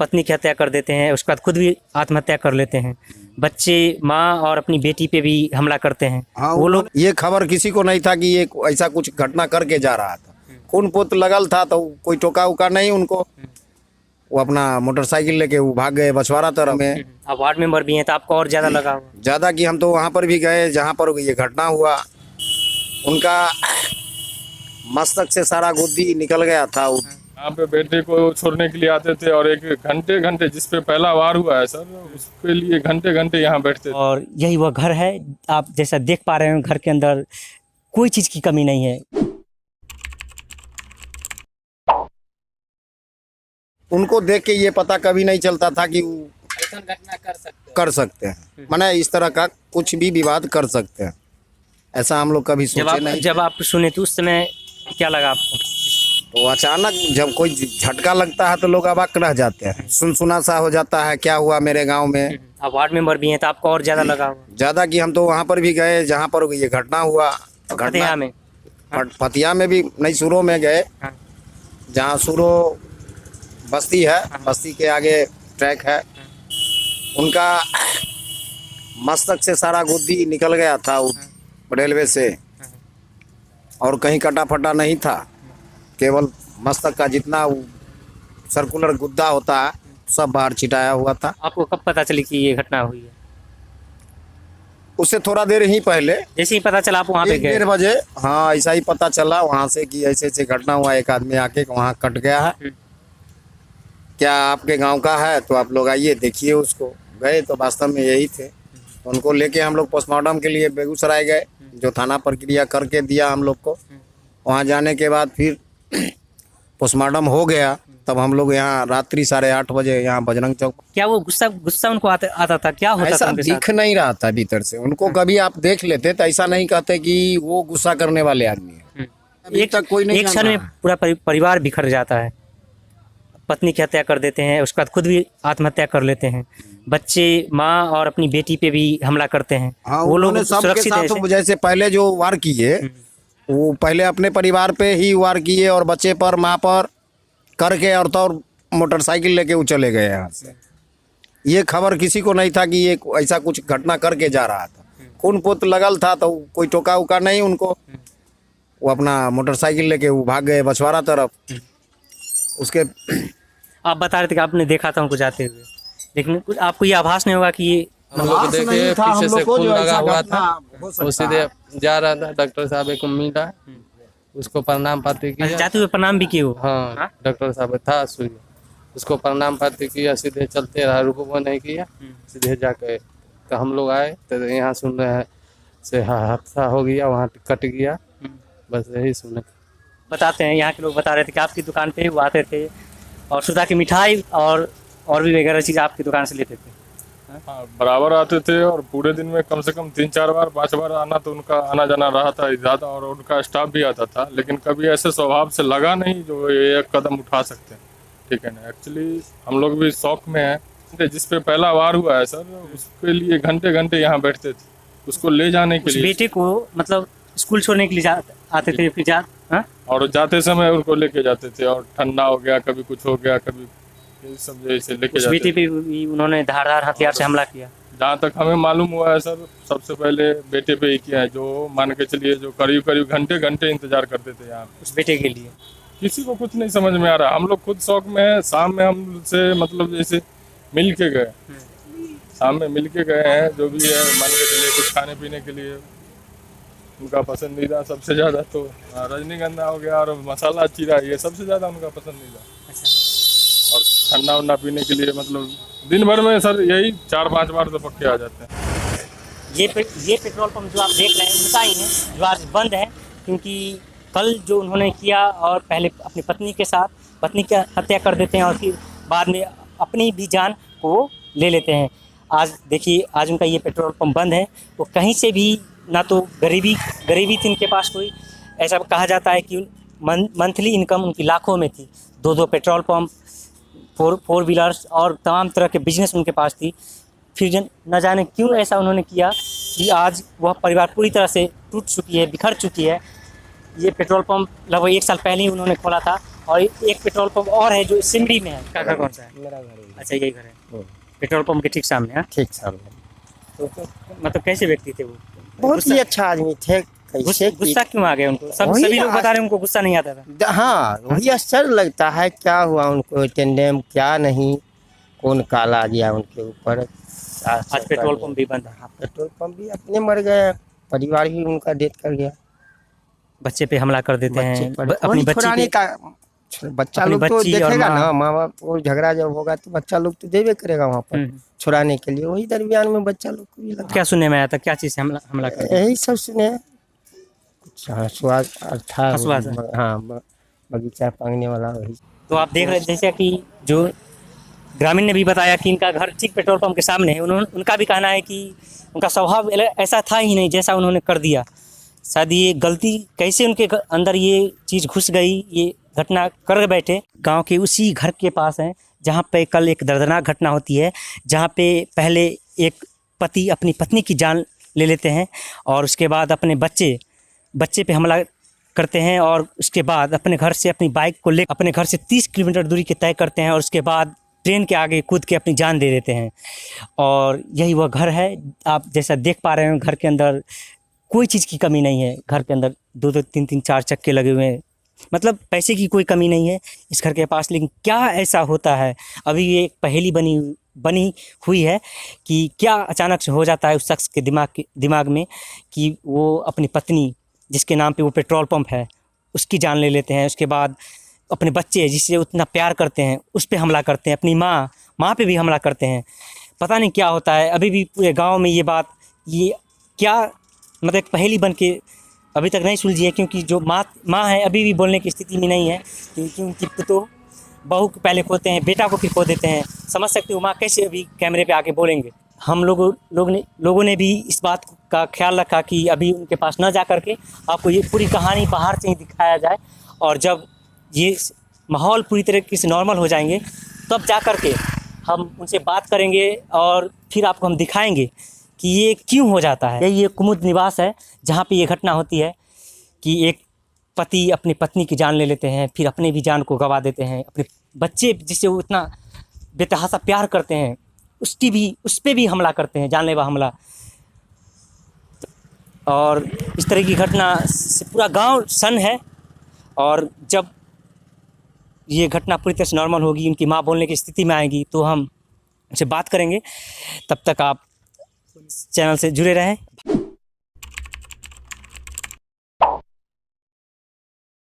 पत्नी की हत्या कर देते हैं, उसके बाद खुद भी आत्महत्या कर लेते हैं। बच्चे, माँ और अपनी बेटी पे भी हमला करते हैं। हाँ, वो लोग ये खबर किसी को नहीं था कि ये ऐसा कुछ घटना करके जा रहा था। खून पोत लगल था तो कोई टोका उका नहीं उनको। वो अपना मोटरसाइकिल लेके वो भाग गए बछवाड़ा तरफ में। आप वार्ड मेंबर भी हैं तो आपको और ज़्यादा लगा होगा। ज़्यादा कि हम तो वहाँ पर भी गए जहाँ पर ये घटना हुआ। उनका मस्तक से सारा गुद्दी निकल गया था। यहाँ पे बेटे को छोड़ने के लिए आते थे और एक घंटे घंटे जिस पे पहला वार हुआ है सर, उसके लिए घंटे घंटे यहाँ बैठते थे। और यही वह घर है, आप जैसा देख पा रहे हैं। घर के अंदर कोई चीज़ की कमी नहीं है। उनको देख के ये पता कभी नहीं चलता था कि वो ऐसा घटना कर सकते हैं। माने इस तरह का कुछ भी विवाद कर सकते हैं, ऐसा हम लोग कभी सोचे नहीं। जब आप सुने तो उस समय क्या लगा आपको? तो अचानक जब कोई झटका लगता है तो लोग अवाक रह जाते हैं, सुनसुना सा हो जाता है क्या हुआ मेरे गांव में। आप वार्ड मेंबर भी हैं तो आपको और ज़्यादा लगा होगा। ज़्यादा कि हम तो वहाँ पर भी गए जहाँ पर ये घटना हुआ। फतिया में फतिया में भी नहीं, सूरो में गए जहाँ सूरो बस्ती है। बस्ती के आगे ट्रैक है। उनका मस्तक से सारा गुद्दी निकल गया था रेलवे से, और कहीं कटा फटा नहीं था। केवल मस्तक का जितना सर्कुलर गुद्दा होता है सब बाहर छिटाया हुआ था। आपको कब पता चली कि ये घटना हुई है? उससे थोड़ा देर ही पहले, जैसे ही पता चला आप वहाँ पे गए? 1-1:30 बजे। हाँ, ऐसा ही पता चला वहाँ से कि ऐसे ऐसे घटना हुआ, एक आदमी आके वहाँ कट गया है, क्या आपके गांव का है तो आप लोग आइए देखिए उसको। गए तो वास्तव में यही थे। तो उनको लेके हम लोग पोस्टमार्टम के लिए बेगूसराय गए, जो थाना प्रक्रिया करके दिया हम लोग को। वहाँ जाने के बाद फिर पोस्टमार्टम हो गया, तब हम लोग यहाँ रात्रि 8:30 बजे यहाँ बजरंग चौक। क्या वो गुस्सा उनको आता था? क्या होता ऐसा था उनके साथ? दिख नहीं रहा था भीतर से उनको। कभी आप देख लेते तो ऐसा नहीं कहते कि वो गुस्सा करने वाले आदमी है। अभी तक कोई नहीं एक क्षण में पूरा परिवार बिखर जाता है। पत्नी की हत्या कर देते हैं, उसके बाद खुद भी आत्महत्या कर लेते हैं। बच्चे, माँ और अपनी बेटी पे भी हमला करते हैं। हाँ, वो लोग सबके सुरक्षित साथ हैं? जैसे पहले जो वार किए वो पहले अपने परिवार पे ही वार किए और बच्चे पर, माँ पर करके, और तो मोटरसाइकिल लेके वो चले गए यहाँ से। ये खबर किसी को नहीं था कि ये ऐसा कुछ घटना करके जा रहा था। खून पोत लगल था तो कोई टोका उका नहीं उनको। वो अपना मोटरसाइकिल लेके वो भाग गए बछवाड़ा तरफ। उसके आप बता रहे थे कि आपने देखा था उनको जाते हुए, लेकिन कुछ आपको ये आभास नहीं होगा कि ये हम लोग देखे पीछे से खून लगा हुआ था। वो सीधे जा रहा था, डॉक्टर साहब एक मिला, उसको प्रणाम पाती किया। जाते हुए प्रणाम भी किए हो? हाँ, डॉक्टर साहब था सूर्य, उसको प्रणाम पाती किया, सीधे चलते रहा, रुको नहीं किया, सीधे जाके तो हम लोग आए तो यहाँ सुन रहे हैं से हादसा हो गया, वहाँ कट गया, बस यही सुने। बताते हैं, यहाँ के लोग बता रहे थे कि आपकी दुकान पे वो आते थे और सुधा की मिठाई और भी वगैरह चीज़ आपकी दुकान से लेते थे। हाँ, बराबर आते थे और पूरे दिन में कम से कम 3-4 बार 5 बार आना तो उनका आना जाना रहा था ज़्यादा, और उनका स्टाफ भी आता था। लेकिन कभी ऐसे स्वभाव से लगा नहीं जो ये एक कदम उठा सकते हैं। ठीक है ना, एक्चुअली हम लोग भी शौक में हैं। जिस पे पहला वार हुआ है सर, उसके लिए घंटे घंटे यहाँ बैठते थे उसको ले जाने के लिए। बेटे को मतलब स्कूल छोड़ने के लिए आते थे, फिर और जाते समय उनको लेके जाते थे, और ठंडा हो गया, कभी कुछ हो गया, कभी ये सब जैसे लेके जाते। बेटे पे भी उन्होंने धारदार हथियार से हमला किया। जहाँ तक हमें मालूम हुआ है सर, सबसे पहले बेटे पे ही किया है, जो मान के चलिए जो करीब करीब घंटे घंटे इंतजार करते थे यहाँ उस बेटे के लिए। किसी को कुछ नहीं समझ में आ रहा। हम लोग खुद शौक में है, शाम में हमसे मतलब जैसे मिल के गए, शाम में मिल के गए हैं, जो भी है मान के चलिए कुछ खाने पीने के लिए। उनका पसंदीदा सबसे ज़्यादा तो रजनीगंधा हो गया और मसाला चीरा, ये सबसे ज़्यादा उनका पसंदीदा। अच्छा। और ठंडा उंडा पीने के लिए मतलब दिन भर में सर यही 4-5 बार तो पक्के आ जाते हैं। ये पेट्रोल पंप जो आप देख रहे हैं उनका ही है, जो आज बंद है, क्योंकि कल जो उन्होंने किया और पहले अपनी पत्नी के साथ पत्नी की हत्या कर देते हैं और फिर बाद में अपनी भी जान को ले लेते हैं। आज देखिए, आज उनका ये पेट्रोल पंप बंद है। वो कहीं से भी ना तो गरीबी थी उनके पास कोई। ऐसा कहा जाता है कि मंथली इनकम उनकी लाखों में थी। 2 पेट्रोल पंप, 4 व्हीलर्स और तमाम तरह के बिजनेस उनके पास थी। फिर न जाने क्यों ऐसा उन्होंने किया कि आज वह परिवार पूरी तरह से टूट चुकी है, बिखर चुकी है। ये पेट्रोल पंप लगभग 1 साल पहले ही उन्होंने खोला था और एक पेट्रोल पंप और है जो सिमरी में है। का घर कौन सा है? मेरा घर है अच्छा यही घर है, पेट्रोल पंप के ठीक सामने। हाँ, ठीक सामने। तो मतलब कैसे व्यक्ति थे वो? बहुत ही अच्छा आदमी थे। कैसे गुस्सा क्यों आ गया उनको? वही सभी लोग बता रहे हैं उनको गुस्सा नहीं आता था। हाँ, वही आश्चर्य लगता है क्या हुआ उनको, टेंडेम क्या नहीं, कौन काला आ गया उनके ऊपर। आज पेट्रोल पंप भी बंद है। हाँ, पेट्रोल पंप भी अपने मर गए, परिवार भी उनका डेथ कर गया। बच्चे पे हमला कर देते हैं, अपनी बच्ची छुड़ाने पे। का बच्चा अपनी लोग तो बच्ची और देखेगा माँ। ना, माँ बाप को झगड़ा जब होगा तो बच्चा लोग तो देवे करेगा वहाँ पर छुड़ाने के लिए। वही दरमियान में बच्चा लोग को भी लगा। क्या सुनने में आया था, क्या चीज से हमला कर दिया? यही सब सुने कुछ हंसुआ था। हंसुआ से? हाँ, बगीचा पांगने वाला वही। तो आप देख रहे हैं जैसे कि जो ग्रामीण ने भी बताया कि इनका घर ठीक पेट्रोल पंप के सामने है। उनका भी कहना है कि उनका स्वभाव ऐसा था ही नहीं जैसा उन्होंने कर दिया। शायद ये गलती कैसे उनके अंदर ये चीज़ घुस गई, ये घटना कर बैठे। गांव के उसी घर के पास है जहां पे कल एक दर्दनाक घटना होती है, जहां पे पहले एक पति अपनी पत्नी की जान ले लेते हैं और उसके बाद अपने बच्चे पे हमला करते हैं और उसके बाद अपने घर से अपनी बाइक को ले अपने घर से 30 किलोमीटर दूरी के तय करते हैं और उसके बाद ट्रेन के आगे कूद के अपनी जान दे देते हैं। और यही वह घर है, आप जैसा देख पा रहे हैं। घर के अंदर कोई चीज़ की कमी नहीं है। घर के अंदर 2-2, 3-3, 4 चक्के लगे हुए हैं, मतलब पैसे की कोई कमी नहीं है इस घर के पास। लेकिन क्या ऐसा होता है, अभी ये एक पहेली बनी हुई है कि क्या अचानक से हो जाता है उस शख्स के दिमाग में कि वो अपनी पत्नी जिसके नाम पे वो पेट्रोल पंप है उसकी जान ले लेते हैं। उसके बाद अपने बच्चे जिससे उतना प्यार करते हैं उस पर हमला करते हैं, अपनी माँ पे भी हमला करते हैं। पता नहीं क्या होता है। अभी भी पूरे गांव में ये क्या मतलब एक पहेली बन के अभी तक नहीं सुलझी है, क्योंकि जो माँ है अभी भी बोलने की स्थिति में नहीं है, क्योंकि उनकी पुतों बहू को पहले खोते हैं, बेटा को फिर खो देते हैं। समझ सकते हो माँ कैसे अभी कैमरे पे आके बोलेंगे। हम लोगों ने भी इस बात का ख्याल रखा कि अभी उनके पास न जा करके आपको ये पूरी कहानी बाहर से ही दिखाया जाए, और जब ये माहौल पूरी तरीके से नॉर्मल हो जाएंगे तब जा करके हम उनसे बात करेंगे और फिर आपको हम दिखाएंगे कि ये क्यों हो जाता है। ये कुमुद निवास है जहाँ पे ये घटना होती है कि एक पति अपनी पत्नी की जान ले लेते हैं, फिर अपने भी जान को गंवा देते हैं। अपने बच्चे जिससे वो इतना बेतहासा प्यार करते हैं उस पर भी हमला करते हैं, जानलेवा हमला। और इस तरह की घटना से पूरा गांव सन्न है। और जब ये घटना पूरी तरह से नॉर्मल होगी, उनकी माँ बोलने की स्थिति में आएगी, तो हम उनसे बात करेंगे। तब तक आप चैनल से जुड़े रहें।